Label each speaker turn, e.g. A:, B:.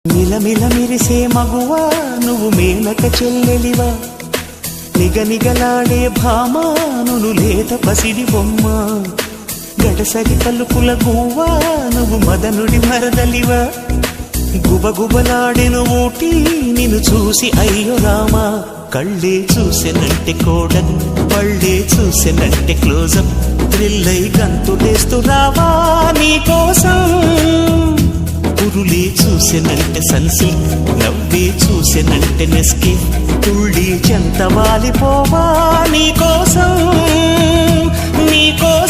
A: మిలమిల మిరిసే మగువా నువ్వు మేనక చెల్లెలివా, నిగనిగలాడే భామా నువ్వు లేత పసిడి బొమ్మ, గడసరి తలుపుల గువ్వా నువ్వు మదనుడి మరదలివా, గుబగుబలాడెను ఊటి నిన్ను చూసి అయ్యో రామా, కళ్ళే చూసెనంటే కోడన్ పళ్ళే చూసెనంటే క్లోజప్, థ్రిల్లై గంతులేస్తూ రావా నీకోసం, పురులే చూసెనంటే సన్సిల్క్ నవ్వే చూసెనంటే నెస్కే, తుళ్ళి చెంత వాలిపోవా నీకోసం నీకోసం.